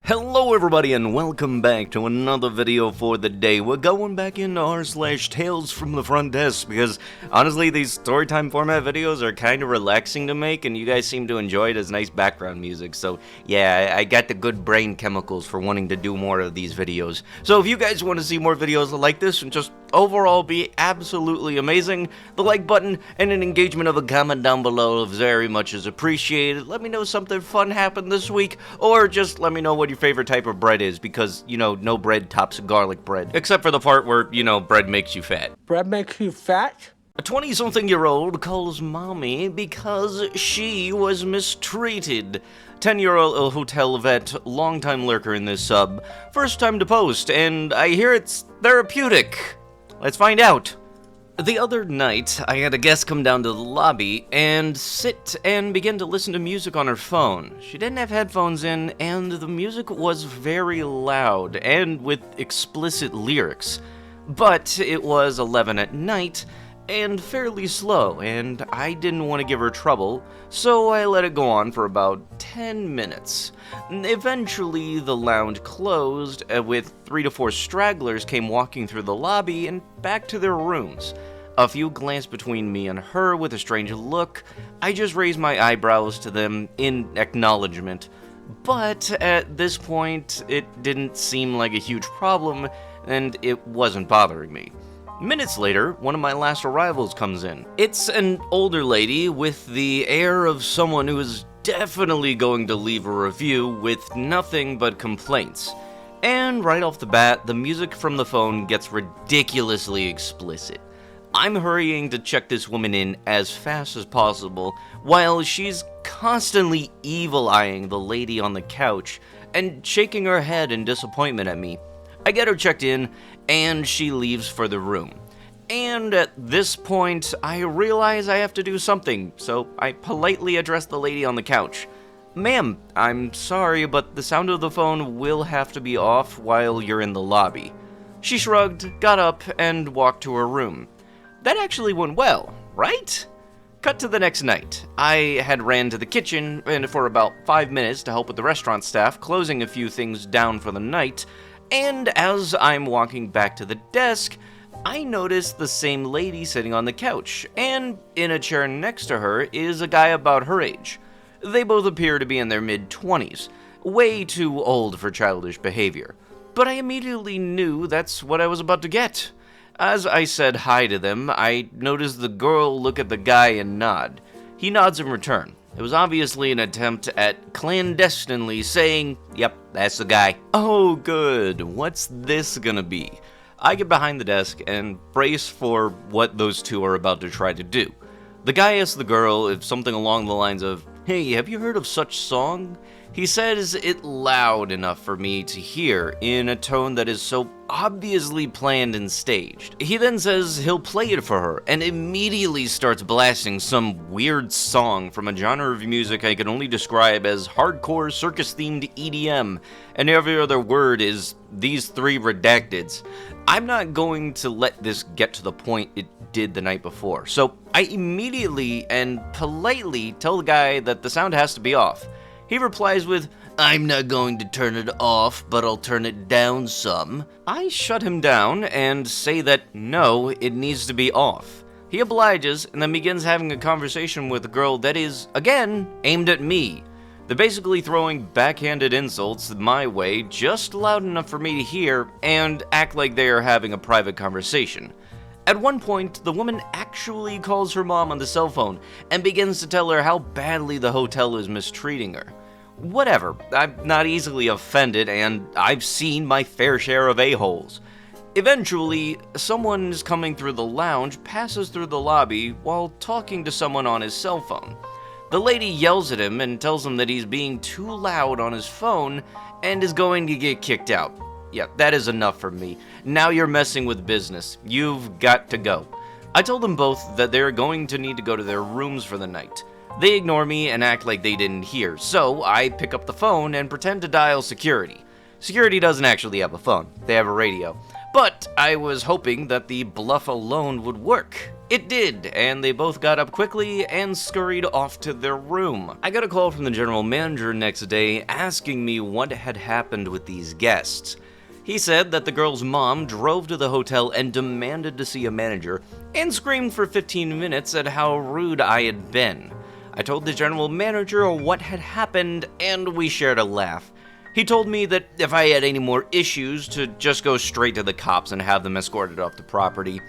Hello everybody and welcome back to another video for the day. We're going back into r/Tales from the Front Desk because honestly these storytime format videos are kind of relaxing to make and you guys seem to enjoy it as nice background music. So yeah, I got the good brain chemicals for wanting to do more of these videos. So if you guys want to see more videos like this and just overall be absolutely amazing, the like button and an engagement of a comment down below very much is appreciated. Let me know something fun happened this week, or just let me know what your favorite type of bread is, because, you know, no bread tops garlic bread. Except for the part where, you know, bread makes you fat. Bread makes you fat? A 20-something-year-old calls mommy because she was mistreated. 10-year-old hotel vet, longtime lurker in this sub, first time to post, and I hear it's therapeutic. Let's find out. The other night, I had a guest come down to the lobby and sit and begin to listen to music on her phone. She didn't have headphones in, and the music was very loud and with explicit lyrics. But it was 11 at night and fairly slow, and I didn't want to give her trouble, so I let it go on for about 10 minutes. Eventually, the lounge closed, with 3 to 4 stragglers came walking through the lobby and back to their rooms. A few glanced between me and her with a strange look. I just raised my eyebrows to them in acknowledgement. But at this point, it didn't seem like a huge problem, and it wasn't bothering me. Minutes later, one of my last arrivals comes in. It's an older lady with the air of someone who is definitely going to leave a review with nothing but complaints. And right off the bat, the music from the phone gets ridiculously explicit. I'm hurrying to check this woman in as fast as possible, while she's constantly evil-eyeing the lady on the couch and shaking her head in disappointment at me. I get her checked in, and she leaves for the room. And at this point, I realize I have to do something, so I politely address the lady on the couch. "Ma'am, I'm sorry, but the sound of the phone will have to be off while you're in the lobby." She shrugged, got up, and walked to her room. That actually went well, right? Cut to the next night. I had ran to the kitchen and for about 5 minutes to help with the restaurant staff, closing a few things down for the night. And as I'm walking back to the desk, I notice the same lady sitting on the couch, and in a chair next to her is a guy about her age. They both appear to be in their mid-20s, way too old for childish behavior. But I immediately knew that's what I was about to get. As I said hi to them, I noticed the girl look at the guy and nod. He nods in return. It was obviously an attempt at clandestinely saying, "Yep, that's the guy." Oh good, what's this gonna be? I get behind the desk and brace for what those two are about to try to do. The guy asks the girl if something along the lines of, "Hey, have you heard of such song?" He says it loud enough for me to hear in a tone that is so obviously planned and staged. He then says he'll play it for her and immediately starts blasting some weird song from a genre of music I can only describe as hardcore circus-themed EDM, and every other word is these 3 redacteds. I'm not going to let this get to the point it did the night before, so I immediately and politely tell the guy that the sound has to be off. He replies with, "I'm not going to turn it off, but I'll turn it down some." I shut him down and say that no, it needs to be off. He obliges and then begins having a conversation with a girl that is, again, aimed at me. They're basically throwing backhanded insults my way just loud enough for me to hear and act like they are having a private conversation. At one point, the woman actually calls her mom on the cell phone and begins to tell her how badly the hotel is mistreating her. Whatever, I'm not easily offended, and I've seen my fair share of a-holes. Eventually, someone is coming through the lounge, passes through the lobby while talking to someone on his cell phone. The lady yells at him and tells him that he's being too loud on his phone and is going to get kicked out. Yeah, that is enough for me. Now you're messing with business. You've got to go. I told them both that they're going to need to go to their rooms for the night. They ignore me and act like they didn't hear, so I pick up the phone and pretend to dial security. Security doesn't actually have a phone, they have a radio. But I was hoping that the bluff alone would work. It did, and they both got up quickly and scurried off to their room. I got a call from the general manager next day asking me what had happened with these guests. He said that the girl's mom drove to the hotel and demanded to see a manager and screamed for 15 minutes at how rude I had been. I told the general manager what had happened and we shared a laugh. He told me that if I had any more issues to just go straight to the cops and have them escorted off the property.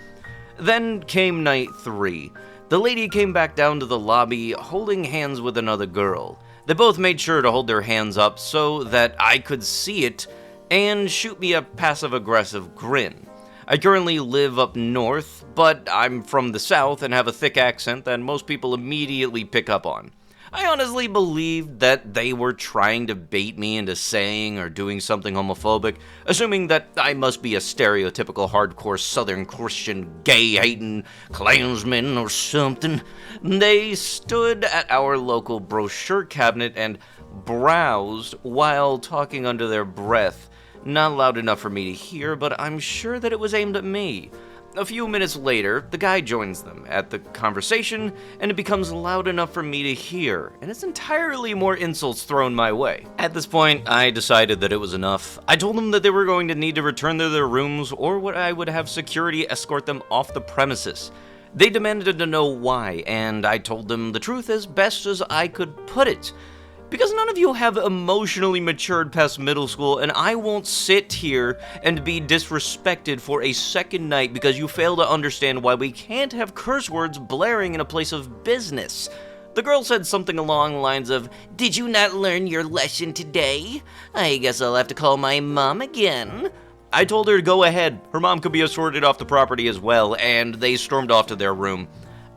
Then came night 3. The lady came back down to the lobby holding hands with another girl. They both made sure to hold their hands up so that I could see it and shoot me a passive-aggressive grin. I currently live up north, but I'm from the south and have a thick accent that most people immediately pick up on. I honestly believed that they were trying to bait me into saying or doing something homophobic, assuming that I must be a stereotypical hardcore Southern Christian gay-hating Klansman or something. They stood at our local brochure cabinet and browsed while talking under their breath. Not loud enough for me to hear, but I'm sure that it was aimed at me. A few minutes later, the guy joins them at the conversation, and it becomes loud enough for me to hear, and it's entirely more insults thrown my way. At this point, I decided that it was enough. I told them that they were going to need to return to their rooms, or I would have security escort them off the premises. They demanded to know why, and I told them the truth as best as I could put it. Because none of you have emotionally matured past middle school, and I won't sit here and be disrespected for a second night because you fail to understand why we can't have curse words blaring in a place of business. The girl said something along the lines of, "Did you not learn your lesson today? I guess I'll have to call my mom again." I told her to go ahead. Her mom could be escorted off the property as well, and they stormed off to their room.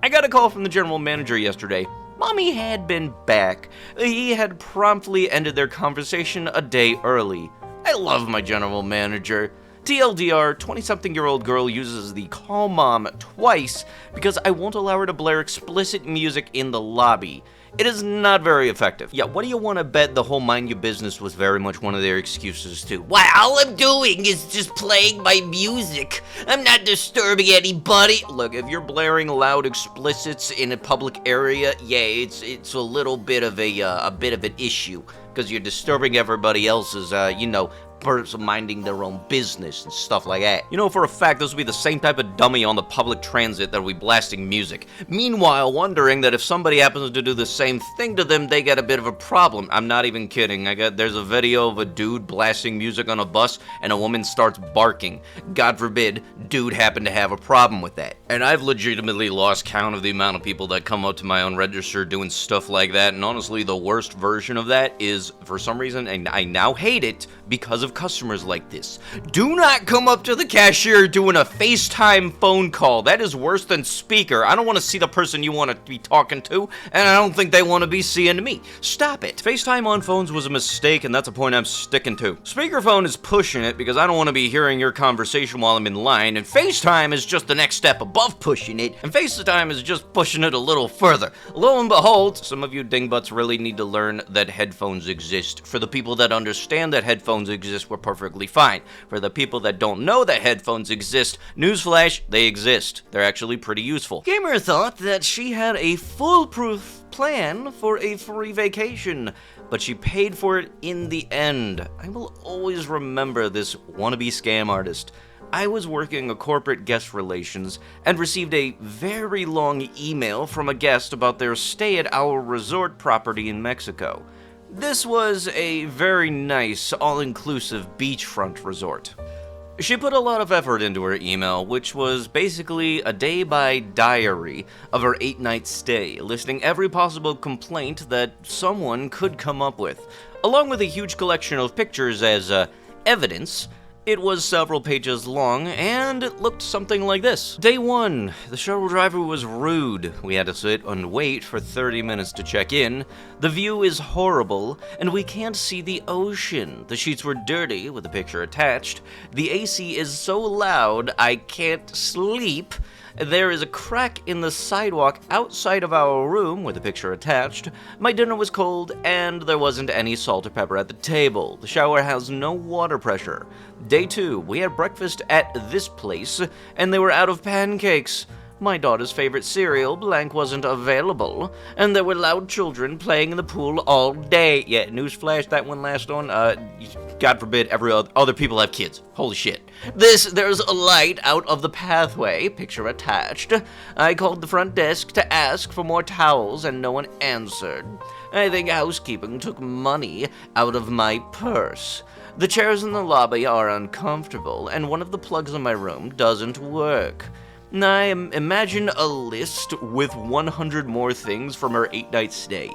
I got a call from the general manager yesterday. Mommy had been back. He had promptly ended their conversation a day early. I love my general manager. TLDR, 20-something-year-old girl uses the call mom twice because I won't allow her to blare explicit music in the lobby. It is not very effective. Yeah, what do you want to bet the whole mind your business was very much one of their excuses too? Why, all I'm doing is just playing my music. I'm not disturbing anybody. Look, if you're blaring loud explicits in a public area, yeah, it's a little bit of an issue because you're disturbing everybody else's, person minding their own business and stuff like that. You know, for a fact, this will be the same type of dummy on the public transit that will be blasting music. Meanwhile, wondering that if somebody happens to do the same thing to them, they get a bit of a problem. I'm not even kidding. There's a video of a dude blasting music on a bus and a woman starts barking. God forbid, dude happened to have a problem with that. And I've legitimately lost count of the amount of people that come up to my own register doing stuff like that, and honestly, the worst version of that is, for some reason, and I now hate it because of customers like this. Do not come up to the cashier doing a FaceTime phone call. That is worse than speaker. I don't want to see the person you want to be talking to, and I don't think they want to be seeing me. Stop it. FaceTime on phones was a mistake, and that's a point I'm sticking to. Speakerphone is pushing it because I don't want to be hearing your conversation while I'm in line, and FaceTime is just the next step above pushing it, and FaceTime is just pushing it a little further. Lo and behold, some of you dingbutts really need to learn that headphones exist. For the people that understand that headphones exist, we're perfectly fine. For the people that don't know that headphones exist, newsflash, they exist. They're actually pretty useful. Gamer thought that she had a foolproof plan for a free vacation, but she paid for it in the end. I will always remember this wannabe scam artist. I was working a corporate guest relations and received a very long email from a guest about their stay at our resort property in Mexico. This was a very nice, all-inclusive beachfront resort. She put a lot of effort into her email, which was basically a day-by diary of her 8-night stay, listing every possible complaint that someone could come up with, along with a huge collection of pictures as evidence. It was several pages long, and it looked something like this. Day 1, the shuttle driver was rude. We had to sit and wait for 30 minutes to check in. The view is horrible, and we can't see the ocean. The sheets were dirty, with a picture attached. The AC is so loud, I can't sleep. There is a crack in the sidewalk outside of our room with a picture attached. My dinner was cold, and there wasn't any salt or pepper at the table. The shower has no water pressure. Day 2, we had breakfast at this place, and they were out of pancakes. my daughter's favorite cereal, blank, wasn't available, and there were loud children playing in the pool all day. Yeah, newsflash, that one last one, God forbid other people have kids. Holy shit. There's a light out of the pathway, picture attached. I called the front desk to ask for more towels, and no one answered. I think housekeeping took money out of my purse. The chairs in the lobby are uncomfortable, and one of the plugs in my room doesn't work. I imagine a list with 100 more things from her 8-night stay.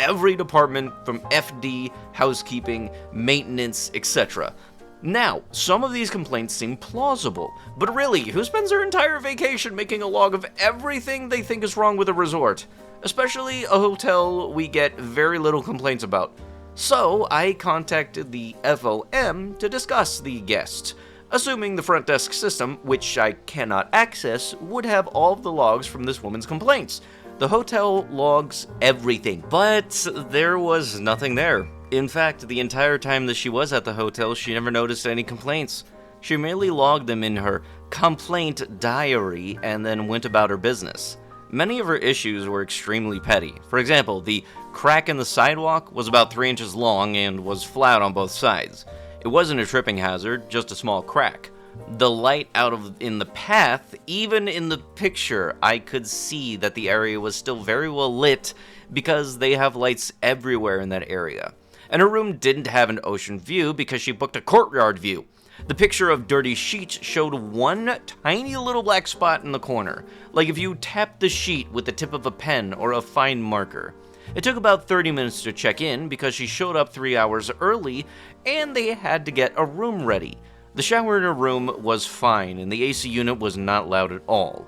Every department from FD, housekeeping, maintenance, etc. Now, some of these complaints seem plausible, but really, who spends their entire vacation making a log of everything they think is wrong with a resort? Especially a hotel we get very little complaints about. So, I contacted the FOM to discuss the guests, assuming the front desk system, which I cannot access, would have all of the logs from this woman's complaints. The hotel logs everything, but there was nothing there. In fact, the entire time that she was at the hotel, she never noticed any complaints. She merely logged them in her complaint diary and then went about her business. Many of her issues were extremely petty. For example, the crack in the sidewalk was about 3 inches long and was flat on both sides. It wasn't a tripping hazard, just a small crack. The light in the path, even in the picture, I could see that the area was still very well lit because they have lights everywhere in that area. And her room didn't have an ocean view because she booked a courtyard view. The picture of dirty sheets showed one tiny little black spot in the corner, like if you tapped the sheet with the tip of a pen or a fine marker. It took about 30 minutes to check in because she showed up 3 hours early and they had to get a room ready. The shower in her room was fine and the AC unit was not loud at all.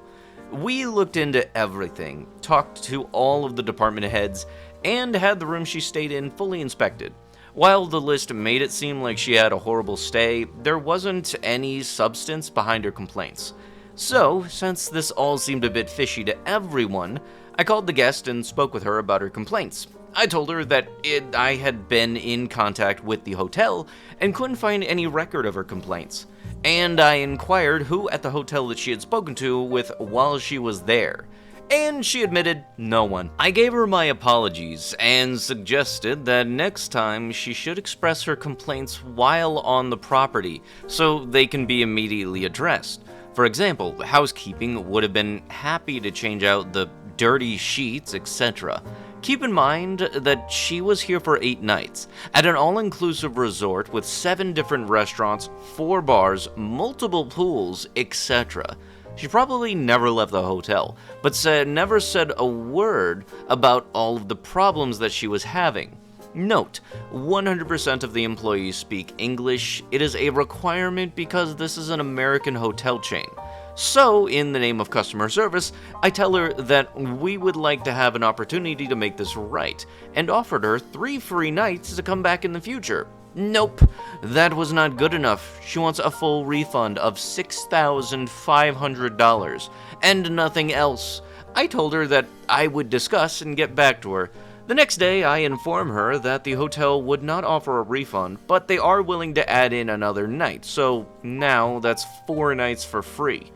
We looked into everything, talked to all of the department heads, and had the room she stayed in fully inspected. While the list made it seem like she had a horrible stay, there wasn't any substance behind her complaints. So, since this all seemed a bit fishy to everyone, I called the guest and spoke with her about her complaints. I told her that I had been in contact with the hotel and couldn't find any record of her complaints. And I inquired who at the hotel that she had spoken to with while she was there. And she admitted no one. I gave her my apologies and suggested that next time she should express her complaints while on the property so they can be immediately addressed. For example, housekeeping would have been happy to change out the dirty sheets, etc. Keep in mind that she was here for 8 nights, at an all-inclusive resort with 7 different restaurants, 4 bars, multiple pools, etc. She probably never left the hotel, but never said a word about all of the problems that she was having. Note, 100% of the employees speak English. It is a requirement because this is an American hotel chain. So, in the name of customer service, I tell her that we would like to have an opportunity to make this right, and offered her 3 free nights to come back in the future. Nope, that was not good enough. She wants a full refund of $6,500, and nothing else. I told her that I would discuss and get back to her. The next day, I inform her that the hotel would not offer a refund, but they are willing to add in another night, so now that's 4 nights for free.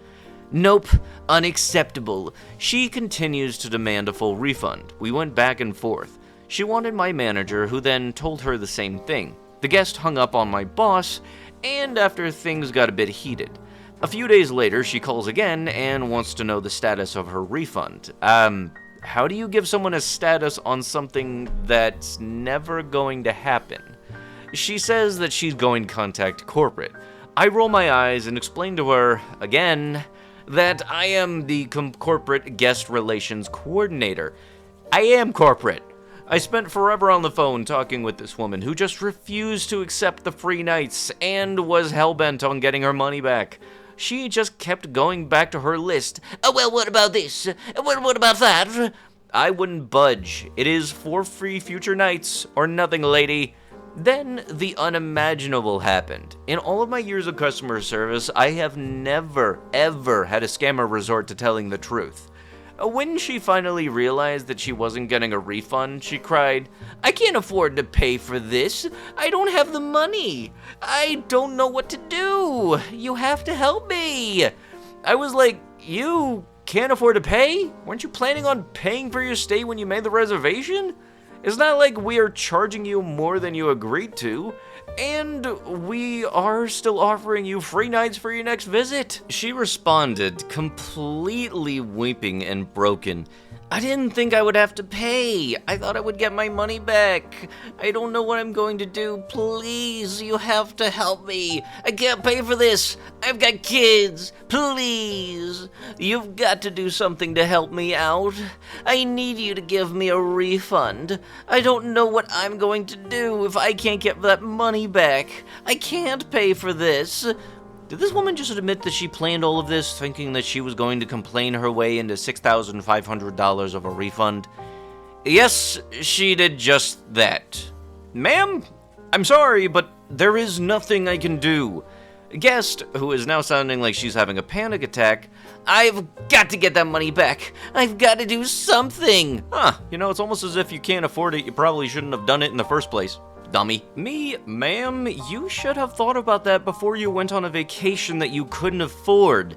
Nope, unacceptable. She continues to demand a full refund. We went back and forth. She wanted my manager, who then told her the same thing. The guest hung up on my boss, and after things got a bit heated. A few days later, she calls again and wants to know the status of her refund. How do you give someone a status on something that's never going to happen? She says that she's going to contact corporate. I roll my eyes and explain to her, again, that I am the corporate guest relations coordinator. I am corporate. I spent forever on the phone talking with this woman who just refused to accept the free nights and was hell-bent on getting her money back. She just kept going back to her list. Oh, well, what about this? What about that? I wouldn't budge. It is 4 free future nights or nothing, lady. Then the unimaginable happened. In all of my years of customer service, I have never, ever had a scammer resort to telling the truth. When she finally realized that she wasn't getting a refund, she cried, "I can't afford to pay for this. I don't have the money. I don't know what to do. You have to help me." I was like, "You can't afford to pay? Weren't you planning on paying for your stay when you made the reservation? It's not like we are charging you more than you agreed to, and we are still offering you free nights for your next visit." She responded, completely weeping and broken. "I didn't think I would have to pay. I thought I would get my money back. I don't know what I'm going to do. Please, you have to help me. I can't pay for this. I've got kids. Please, you've got to do something to help me out. I need you to give me a refund. I don't know what I'm going to do if I can't get that money back. I can't pay for this." Did this woman just admit that she planned all of this, thinking that she was going to complain her way into $6,500 of a refund? Yes, she did just that. "Ma'am, I'm sorry, but there is nothing I can do." Guest, who is now sounding like she's having a panic attack, "I've got to get that money back. I've got to do something." It's almost as if you can't afford it. You probably shouldn't have done it in the first place. Dummy. "Me, ma'am, you should have thought about that before you went on a vacation that you couldn't afford."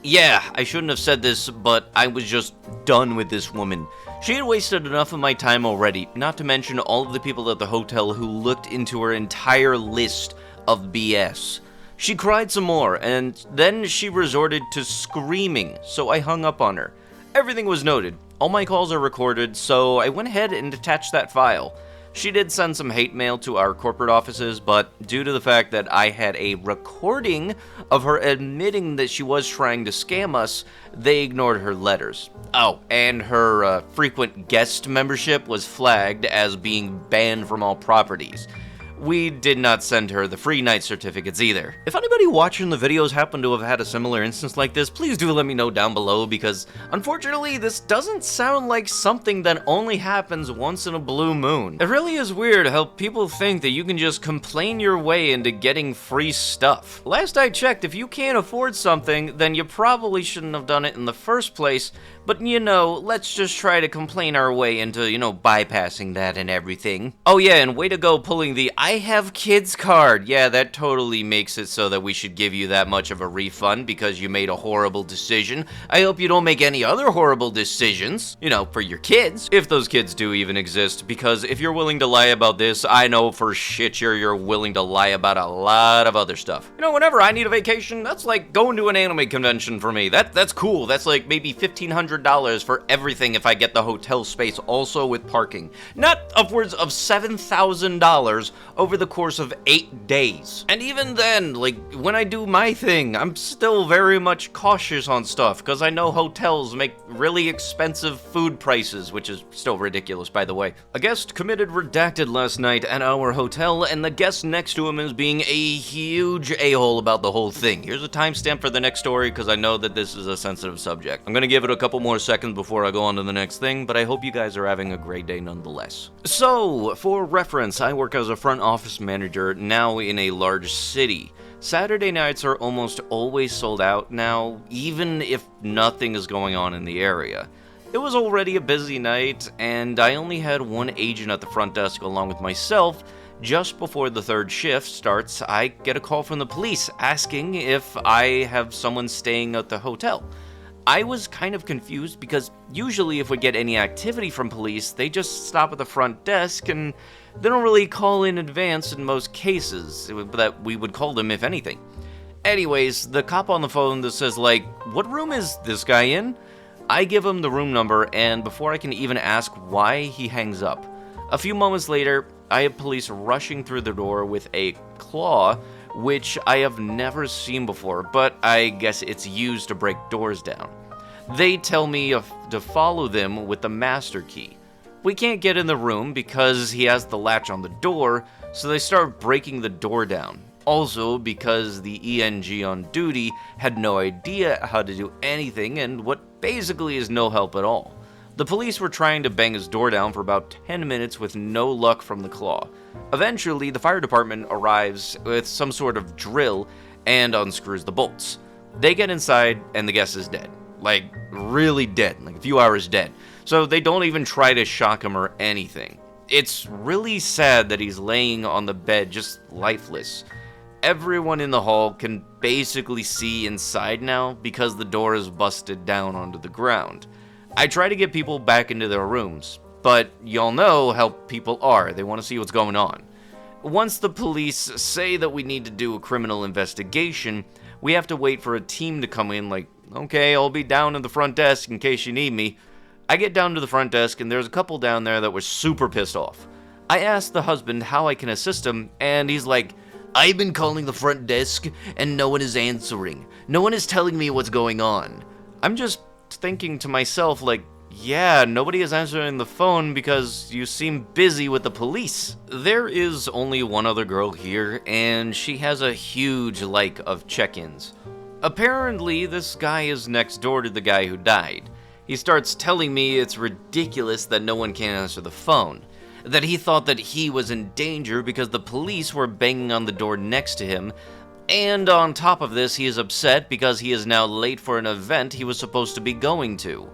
Yeah, I shouldn't have said this, but I was just done with this woman. She had wasted enough of my time already, not to mention all of the people at the hotel who looked into her entire list of BS. She cried some more, and then she resorted to screaming, so I hung up on her. Everything was noted. All my calls are recorded, so I went ahead and attached that file. She did send some hate mail to our corporate offices, but due to the fact that I had a recording of her admitting that she was trying to scam us, they ignored her letters. Oh, and her frequent guest membership was flagged as being banned from all properties. We did not send her the free night certificates either. If anybody watching the videos happen to have had a similar instance like this, please do let me know down below, because unfortunately this doesn't sound like something that only happens once in a blue moon. It really is weird how people think that you can just complain your way into getting free stuff. Last I checked, if you can't afford something, then you probably shouldn't have done it in the first place, but let's just try to complain our way into, bypassing that and everything. Oh yeah, and way to go pulling the "I have kids" card. Yeah, that totally makes it so that we should give you that much of a refund because you made a horrible decision. I hope you don't make any other horrible decisions, for your kids. If those kids do even exist, because if you're willing to lie about this, I know for shit you're willing to lie about a lot of other stuff. Whenever I need a vacation, that's like going to an anime convention for me. That's cool. That's like maybe $1,500 for everything if I get the hotel space also with parking. Not upwards of $7,000 over the course of 8 days. And even then, when I do my thing, I'm still very much cautious on stuff, because I know hotels make really expensive food prices, which is still ridiculous, by the way. A guest committed redacted last night at our hotel, and the guest next to him is being a huge a-hole about the whole thing. Here's a timestamp for the next story, because I know that this is a sensitive subject. I'm gonna give it a couple more seconds before I go on to the next thing, but I hope you guys are having a great day nonetheless. So, for reference, I work as a front office manager now in a large city. Saturday nights are almost always sold out now, even if nothing is going on in the area. It was already a busy night, and I only had one agent at the front desk along with myself. Just before the third shift starts, I get a call from the police asking if I have someone staying at the hotel. I was kind of confused because usually if we get any activity from police, they just stop at the front desk and they don't really call in advance in most cases, that we would call them if anything. Anyways, the cop on the phone that says "What room is this guy in?" I give him the room number, and before I can even ask why, he hangs up. A few moments later, I have police rushing through the door with a claw, which I have never seen before, but I guess it's used to break doors down. They tell me to follow them with the master key. We can't get in the room because he has the latch on the door, so they start breaking the door down. Also, because the ENG on duty had no idea how to do anything and what basically is no help at all. The police were trying to bang his door down for about 10 minutes with no luck from the claw. Eventually, the fire department arrives with some sort of drill and unscrews the bolts. They get inside and the guest is dead. Really dead, a few hours dead. So they don't even try to shock him or anything. It's really sad that he's laying on the bed just lifeless. everyone in the hall can basically see inside now because the door is busted down onto the ground. I try to get people back into their rooms, but y'all know how people are. They want to see what's going on. Once the police say that we need to do a criminal investigation, we have to wait for a team to come in like, okay, I'll be down at the front desk in case you need me. I get down to the front desk and there's a couple down there that were super pissed off. I asked the husband how I can assist him, and he's like, I've been calling the front desk and no one is answering. No one is telling me what's going on. I'm just thinking to myself like, yeah, nobody is answering the phone because you seem busy with the police. There is only one other girl here, and she has a huge like of check-ins. Apparently, this guy is next door to the guy who died. He starts telling me it's ridiculous that no one can answer the phone, that he thought that he was in danger because the police were banging on the door next to him, and on top of this, he is upset because he is now late for an event he was supposed to be going to.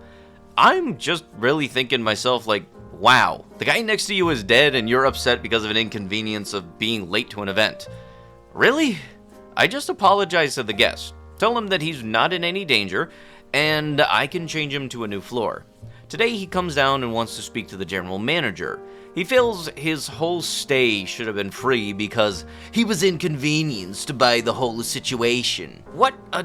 I'm just really thinking to myself like, wow, the guy next to you is dead and you're upset because of an inconvenience of being late to an event. Really? I just apologize to the guest. Tell him that he's not in any danger, and I can change him to a new floor. Today he comes down and wants to speak to the general manager. He feels his whole stay should have been free because he was inconvenienced by the whole situation. What a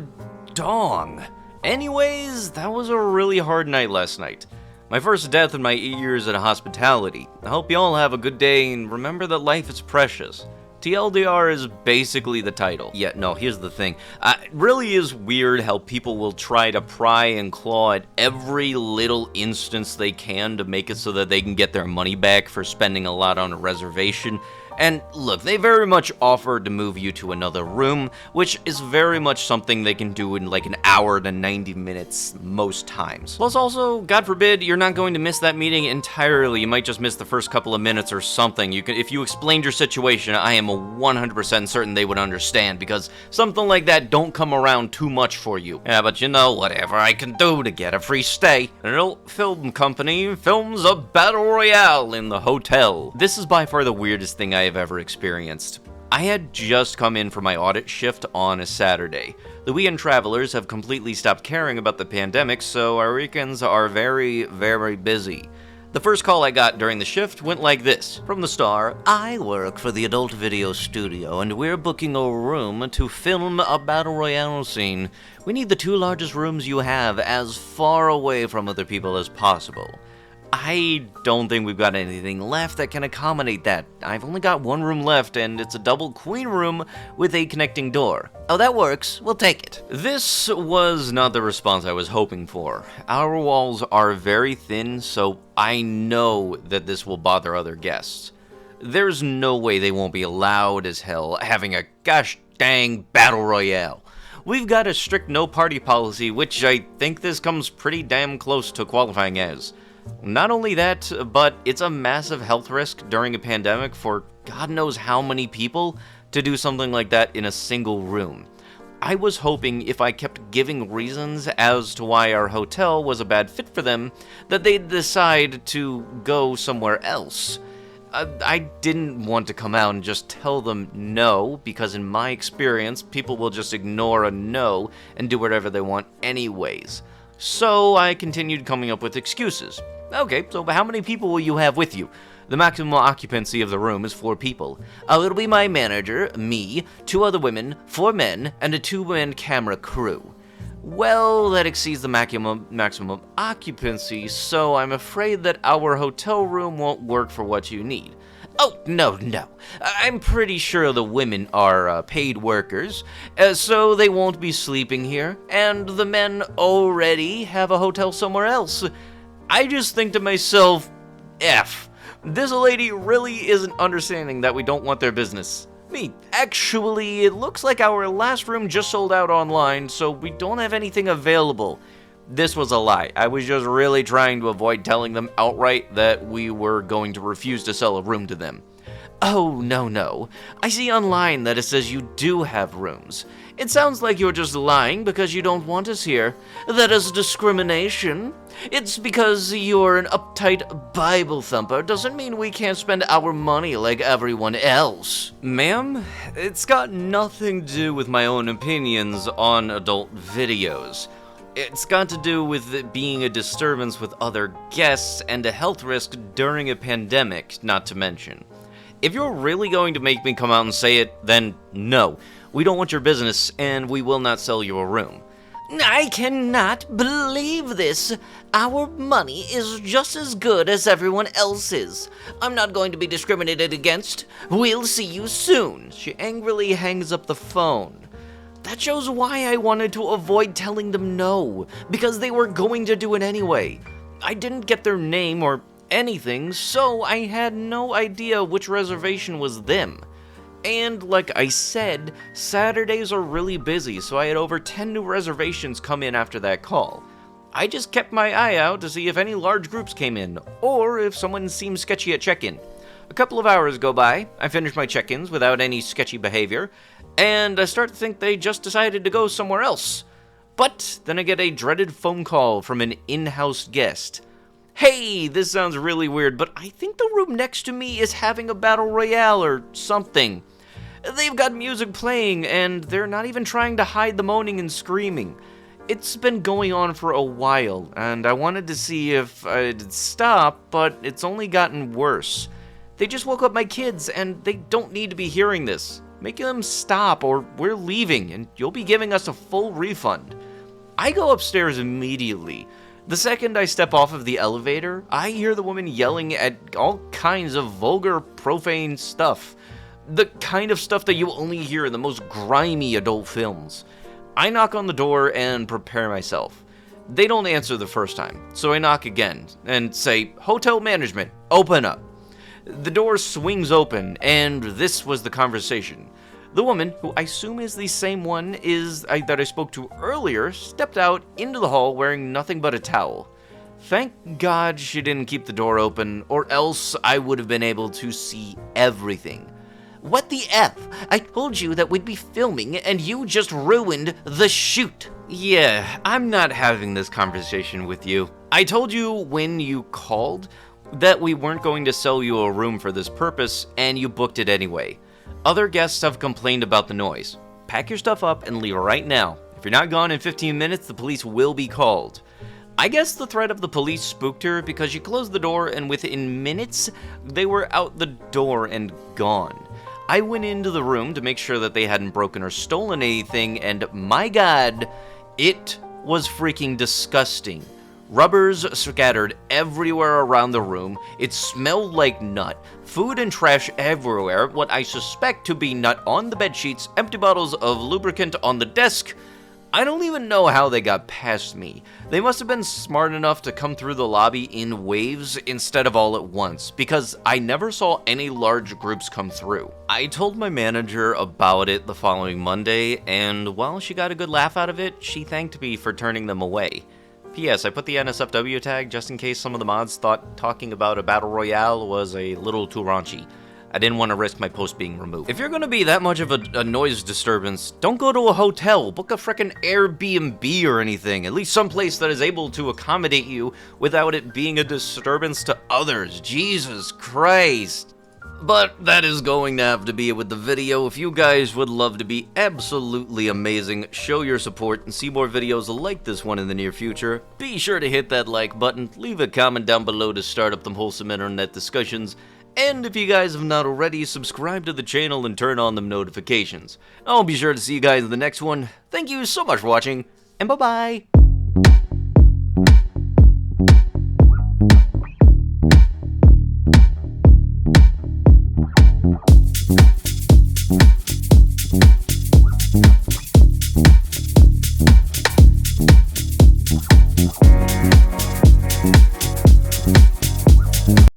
dong. Anyways, that was a really hard night last night. My first death in my 8 years in hospitality. I hope y'all have a good day and remember that life is precious. TLDR is basically the title. Yeah, no, here's the thing. It really is weird how people will try to pry and claw at every little instance they can to make it so that they can get their money back for spending a lot on a reservation. And look, they very much offered to move you to another room, which is very much something they can do in like an hour to 90 minutes most times. Plus also, God forbid, you're not going to miss that meeting entirely. You might just miss the first couple of minutes or something. If you explained your situation, I am 100% certain they would understand, because something like that don't come around too much for you. Yeah, but you know, whatever I can do to get a free stay. An adult film company films a battle royale in the hotel. This is by far the weirdest thing I have ever experienced. I had just come in for my audit shift on a Saturday. The weekend travelers have completely stopped caring about the pandemic, so our weekends are very, very busy. The first call I got during the shift went like this. From the star, I work for the adult video studio and we're booking a room to film a battle royale scene. We need the 2 largest rooms you have as far away from other people as possible. I don't think we've got anything left that can accommodate that. I've only got 1 room left, and it's a double queen room with a connecting door. Oh, that works. We'll take it. This was not the response I was hoping for. Our walls are very thin, so I know that this will bother other guests. There's no way they won't be loud as hell having a gosh dang battle royale. We've got a strict no party policy, which I think this comes pretty damn close to qualifying as. Not only that, but it's a massive health risk during a pandemic for God knows how many people to do something like that in a single room. I was hoping if I kept giving reasons as to why our hotel was a bad fit for them, that they'd decide to go somewhere else. I didn't want to come out and just tell them no, because in my experience, people will just ignore a no and do whatever they want anyways. So I continued coming up with excuses. Okay, so how many people will you have with you? The maximum occupancy of the room is 4 people. It'll be my manager, me, 2 other women, 4 men, and a 2-man camera crew. Well, that exceeds the maximum occupancy, so I'm afraid that our hotel room won't work for what you need. Oh, no. I'm pretty sure the women are paid workers, so they won't be sleeping here, and the men already have a hotel somewhere else. I just think to myself, F. This lady really isn't understanding that we don't want their business. Actually, it looks like our last room just sold out online, so we don't have anything available. This was a lie. I was just really trying to avoid telling them outright that we were going to refuse to sell a room to them. Oh, no. I see online that it says you do have rooms. It sounds like you're just lying because you don't want us here. That is discrimination. It's because you're an uptight Bible thumper doesn't mean we can't spend our money like everyone else. Ma'am, it's got nothing to do with my own opinions on adult videos. It's got to do with it being a disturbance with other guests and a health risk during a pandemic, not to mention. If you're really going to make me come out and say it, then no. We don't want your business, and we will not sell you a room. I cannot believe this. Our money is just as good as everyone else's. I'm not going to be discriminated against. We'll see you soon. She angrily hangs up the phone. That shows why I wanted to avoid telling them no, because they were going to do it anyway. I didn't get their name or anything, so I had no idea which reservation was them. And like I said, Saturdays are really busy, so I had over 10 new reservations come in after that call. I just kept my eye out to see if any large groups came in, or if someone seemed sketchy at check-in. A couple of hours go by, I finish my check-ins without any sketchy behavior, and I start to think they just decided to go somewhere else. But then I get a dreaded phone call from an in-house guest. Hey, this sounds really weird, but I think the room next to me is having a battle royale or something. They've got music playing, and they're not even trying to hide the moaning and screaming. It's been going on for a while, and I wanted to see if I'd stop, but it's only gotten worse. They just woke up my kids, and they don't need to be hearing this. Make them stop, or we're leaving, and you'll be giving us a full refund. I go upstairs immediately. The second I step off of the elevator, I hear the woman yelling at all kinds of vulgar, profane stuff. The kind of stuff that you only hear in the most grimy adult films. I knock on the door and prepare myself. They don't answer the first time, so I knock again and say, "Hotel management, open up." The door swings open, and this was the conversation. The woman, who I assume is the same one that I spoke to earlier, stepped out into the hall wearing nothing but a towel. Thank God she didn't keep the door open, or else I would have been able to see everything. What the F? I told you that we'd be filming, and you just ruined the shoot. Yeah, I'm not having this conversation with you. I told you when you called that we weren't going to sell you a room for this purpose, and you booked it anyway. Other guests have complained about the noise. Pack your stuff up and leave right now. If you're not gone in 15 minutes, the police will be called. I guess the threat of the police spooked her because she closed the door and within minutes, they were out the door and gone. I went into the room to make sure that they hadn't broken or stolen anything, and my God, it was freaking disgusting. Rubbers scattered everywhere around the room. It smelled like nut. Food and trash everywhere. What I suspect to be nut on the bedsheets. Empty bottles of lubricant on the desk. I don't even know how they got past me. They must have been smart enough to come through the lobby in waves instead of all at once, because I never saw any large groups come through. I told my manager about it the following Monday, and while she got a good laugh out of it, she thanked me for turning them away. P.S. I put the NSFW tag just in case some of the mods thought talking about a battle royale was a little too raunchy. I didn't want to risk my post being removed. If you're gonna be that much of a noise disturbance, don't go to a hotel. Book a frickin' Airbnb or anything. At least someplace that is able to accommodate you without it being a disturbance to others. Jesus Christ. But that is going to have to be it with the video. If you guys would love to be absolutely amazing, show your support, and see more videos like this one in the near future, be sure to hit that like button, leave a comment down below to start up them wholesome internet discussions, and if you guys have not already, subscribe to the channel and turn on them notifications. I'll be sure to see you guys in the next one. Thank you so much for watching, and bye-bye!